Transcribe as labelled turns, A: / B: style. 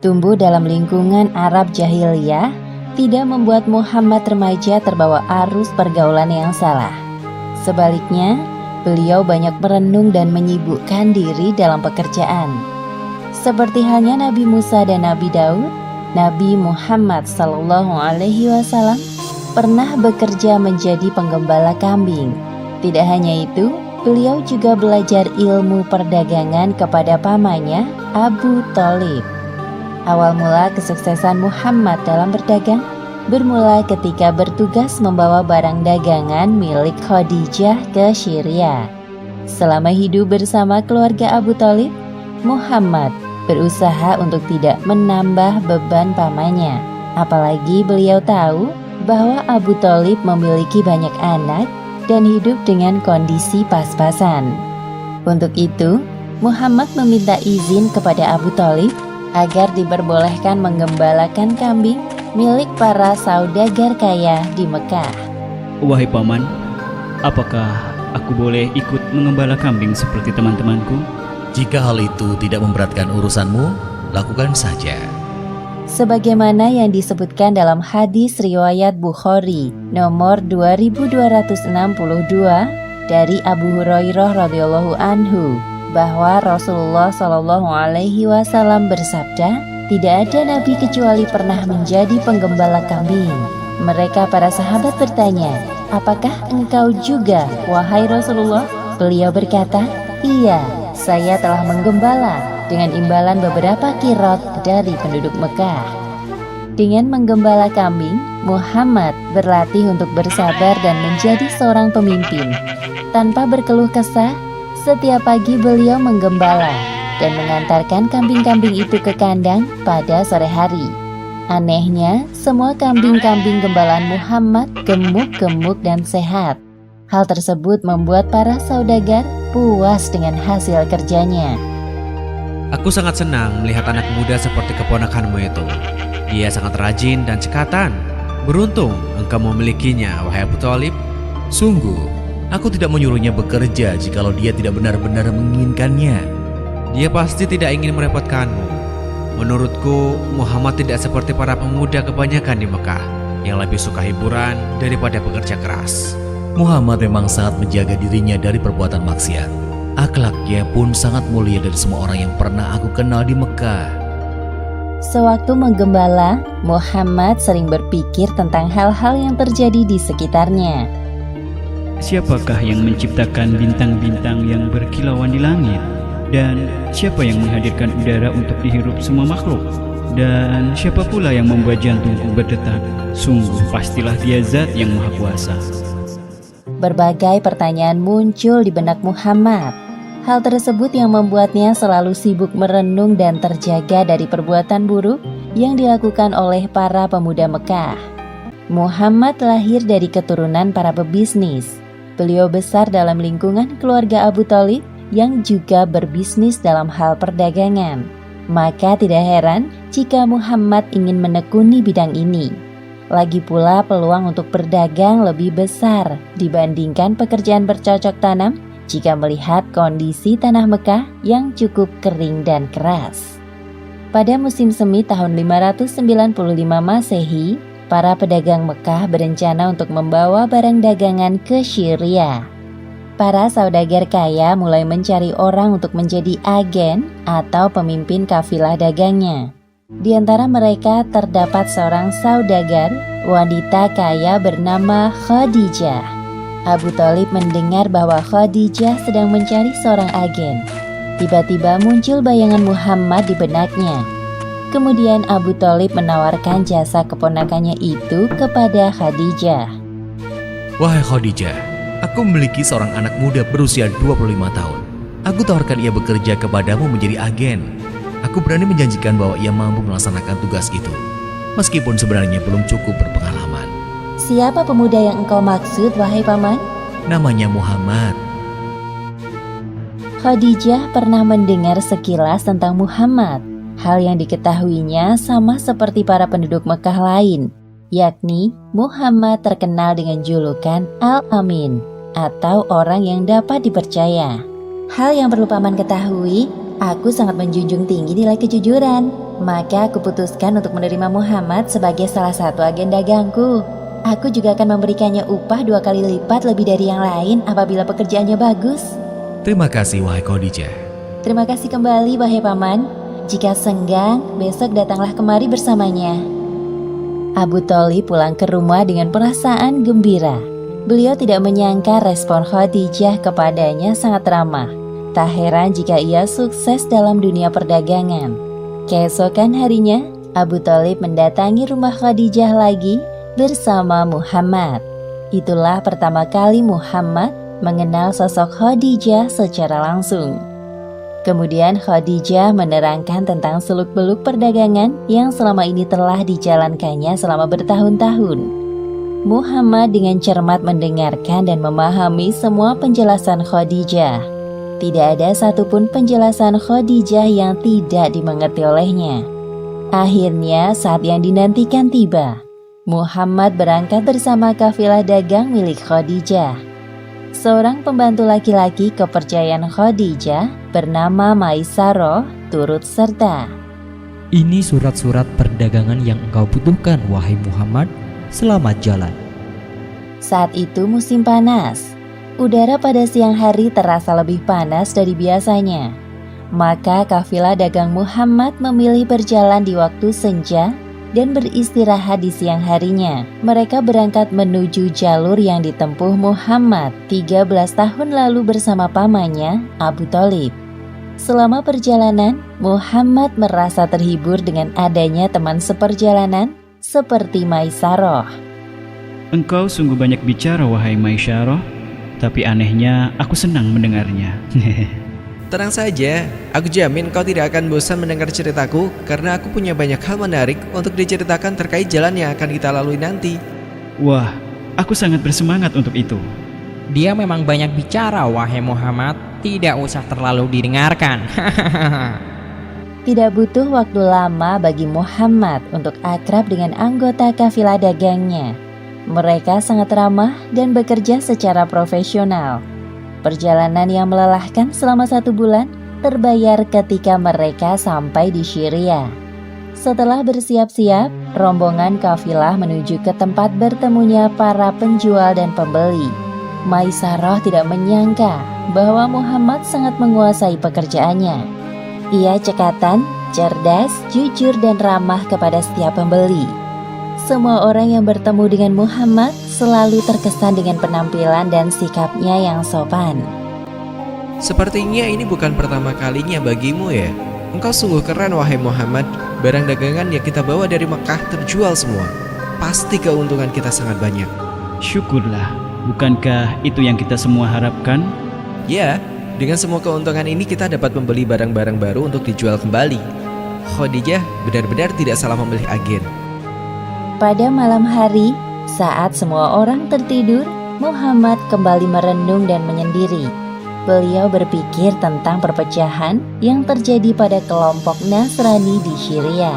A: Tumbuh dalam lingkungan Arab jahiliyah tidak membuat Muhammad remaja terbawa arus pergaulan yang salah. Sebaliknya, beliau banyak merenung dan menyibukkan diri dalam pekerjaan. Seperti halnya Nabi Musa dan Nabi Daud, Nabi Muhammad SAW pernah bekerja menjadi penggembala kambing. Tidak hanya itu, beliau juga belajar ilmu perdagangan kepada pamannya, Abu Thalib. Awal mula kesuksesan Muhammad dalam berdagang bermula ketika bertugas membawa barang dagangan milik Khadijah ke Syria. Selama hidup bersama keluarga Abu Thalib, Muhammad berusaha untuk tidak menambah beban pamannya. Apalagi beliau tahu bahwa Abu Thalib memiliki banyak anak dan hidup dengan kondisi pas-pasan. Untuk itu, Muhammad meminta izin kepada Abu Thalib agar diperbolehkan menggembalakan kambing milik para saudagar kaya di Mekah.
B: Wahai paman, apakah aku boleh ikut mengembala kambing seperti teman-temanku?
C: Jika hal itu tidak memberatkan urusanmu, lakukan saja.
A: Sebagaimana yang disebutkan dalam hadis riwayat Bukhari nomor 2262 dari Abu Hurairah radhiyallahu anhu, bahwa Rasulullah SAW bersabda, tidak ada nabi kecuali pernah menjadi penggembala kambing. Mereka para sahabat bertanya, apakah engkau juga, wahai Rasulullah? Beliau berkata, iya, saya telah menggembala dengan imbalan beberapa kirot dari penduduk Mekah. Dengan menggembala kambing, Muhammad berlatih untuk bersabar dan menjadi seorang pemimpin. Tanpa berkeluh kesah, setiap pagi beliau menggembala dan mengantarkan kambing-kambing itu ke kandang pada sore hari. Anehnya, semua kambing-kambing gembalaan Muhammad gemuk-gemuk dan sehat. Hal tersebut membuat para saudagar puas dengan hasil kerjanya.
D: Aku sangat senang melihat anak muda seperti keponakanmu itu. Dia sangat rajin dan cekatan. Beruntung engkau memilikinya, wahai Abu Thalib.
C: Sungguh, aku tidak menyuruhnya bekerja jikalau dia tidak benar-benar menginginkannya.
D: Dia pasti tidak ingin merepotkanmu. Menurutku, Muhammad tidak seperti para pemuda kebanyakan di Mekah yang lebih suka hiburan daripada bekerja keras.
C: Muhammad memang sangat menjaga dirinya dari perbuatan maksiat. Akhlaknya pun sangat mulia dari semua orang yang pernah aku kenal di Mekah.
A: Sewaktu menggembala, Muhammad sering berpikir tentang hal-hal yang terjadi di sekitarnya.
B: Siapakah yang menciptakan bintang-bintang yang berkilauan di langit? Dan siapa yang menghadirkan udara untuk dihirup semua makhluk? Dan siapa pula yang membuat jantungku berdetak? Sungguh pastilah dia zat yang maha kuasa.
A: Berbagai pertanyaan muncul di benak Muhammad. Hal tersebut yang membuatnya selalu sibuk merenung dan terjaga dari perbuatan buruk yang dilakukan oleh para pemuda Mekah. Muhammad lahir dari keturunan para pebisnis. Beliau besar dalam lingkungan keluarga Abu Thalib yang juga berbisnis dalam hal perdagangan. Maka tidak heran jika Muhammad ingin menekuni bidang ini. Lagi pula peluang untuk berdagang lebih besar dibandingkan pekerjaan bercocok tanam jika melihat kondisi tanah Mekah yang cukup kering dan keras. Pada musim semi tahun 595 Masehi, para pedagang Mekah berencana untuk membawa barang dagangan ke Syria. Para saudagar kaya mulai mencari orang untuk menjadi agen atau pemimpin kafilah dagangnya. Di antara mereka terdapat seorang saudagar, wanita kaya bernama Khadijah. Abu Thalib mendengar bahwa Khadijah sedang mencari seorang agen. Tiba-tiba muncul bayangan Muhammad di benaknya. Kemudian Abu Thalib menawarkan jasa keponakannya itu kepada Khadijah.
C: Wahai Khadijah, aku memiliki seorang anak muda berusia 25 tahun. Aku tawarkan ia bekerja kepadamu menjadi agen. Aku berani menjanjikan bahwa ia mampu melaksanakan tugas itu, meskipun sebenarnya belum cukup berpengalaman.
A: Siapa pemuda yang engkau maksud, wahai paman?
C: Namanya Muhammad.
A: Khadijah pernah mendengar sekilas tentang Muhammad. Hal yang diketahuinya sama seperti para penduduk Mekah lain, yakni Muhammad terkenal dengan julukan Al-Amin atau orang yang dapat dipercaya. Hal yang perlu paman ketahui, Aku sangat menjunjung tinggi nilai kejujuran, maka aku putuskan untuk menerima Muhammad sebagai salah satu agen dagangku. Aku juga akan memberikannya upah 2 kali lipat lebih dari yang lain apabila pekerjaannya bagus.
C: Terima kasih wahai Khadijah.
A: Terima kasih kembali wahai paman. Jika senggang, besok datanglah kemari bersamanya. Abu Thalib pulang ke rumah dengan perasaan gembira. Beliau tidak menyangka respon Khadijah kepadanya sangat ramah. Tak heran jika ia sukses dalam dunia perdagangan. Keesokan harinya, Abu Thalib mendatangi rumah Khadijah lagi bersama Muhammad. Itulah pertama kali Muhammad mengenal sosok Khadijah secara langsung. Kemudian Khadijah menerangkan tentang seluk-beluk perdagangan yang selama ini telah dijalankannya selama bertahun-tahun. Muhammad dengan cermat mendengarkan dan memahami semua penjelasan Khadijah. Tidak ada satupun penjelasan Khadijah yang tidak dimengerti olehnya. Akhirnya saat yang dinantikan tiba. Muhammad berangkat bersama kafilah dagang milik Khadijah. Seorang pembantu laki-laki kepercayaan Khadijah bernama Maisarah turut serta.
E: Ini surat-surat perdagangan yang engkau butuhkan, wahai Muhammad. Selamat jalan.
A: Saat itu musim panas. Udara pada siang hari terasa lebih panas dari biasanya. Maka kafilah dagang Muhammad memilih berjalan di waktu senja dan beristirahat di siang harinya. Mereka berangkat menuju jalur yang ditempuh Muhammad 13 tahun lalu bersama pamannya Abu Thalib. Selama perjalanan, Muhammad merasa terhibur dengan adanya teman seperjalanan seperti Maisarah.
B: Engkau sungguh banyak bicara wahai Maisarah, tapi anehnya aku senang mendengarnya.
D: Tenang saja, aku jamin kau tidak akan bosan mendengar ceritaku karena aku punya banyak hal menarik untuk diceritakan terkait jalan yang akan kita lalui nanti.
B: Wah, aku sangat bersemangat untuk itu.
F: Dia memang banyak bicara, wahai Muhammad. Tidak usah terlalu didengarkan.
A: Tidak butuh waktu lama bagi Muhammad untuk akrab dengan anggota kafilah dagangnya. Mereka sangat ramah dan bekerja secara profesional. Perjalanan yang melelahkan selama 1 bulan terbayar ketika mereka sampai di Syria. Setelah bersiap-siap, rombongan kafilah menuju ke tempat bertemunya para penjual dan pembeli. Maisarah tidak menyangka bahwa Muhammad sangat menguasai pekerjaannya. Ia cekatan, cerdas, jujur dan ramah kepada setiap pembeli. Semua orang yang bertemu dengan Muhammad selalu terkesan dengan penampilan dan sikapnya yang sopan.
D: Sepertinya ini bukan pertama kalinya bagimu ya. Engkau sungguh keren wahai Muhammad. Barang dagangan yang kita bawa dari Mekah terjual semua. Pasti keuntungan kita sangat banyak.
B: Syukurlah, bukankah itu yang kita semua harapkan?
D: Ya, dengan semua keuntungan ini kita dapat membeli barang-barang baru untuk dijual kembali. Khadijah benar-benar tidak salah memilih agen.
A: Pada malam hari, saat semua orang tertidur, Muhammad kembali merenung dan menyendiri. Beliau berpikir tentang perpecahan yang terjadi pada kelompok Nasrani di Syria.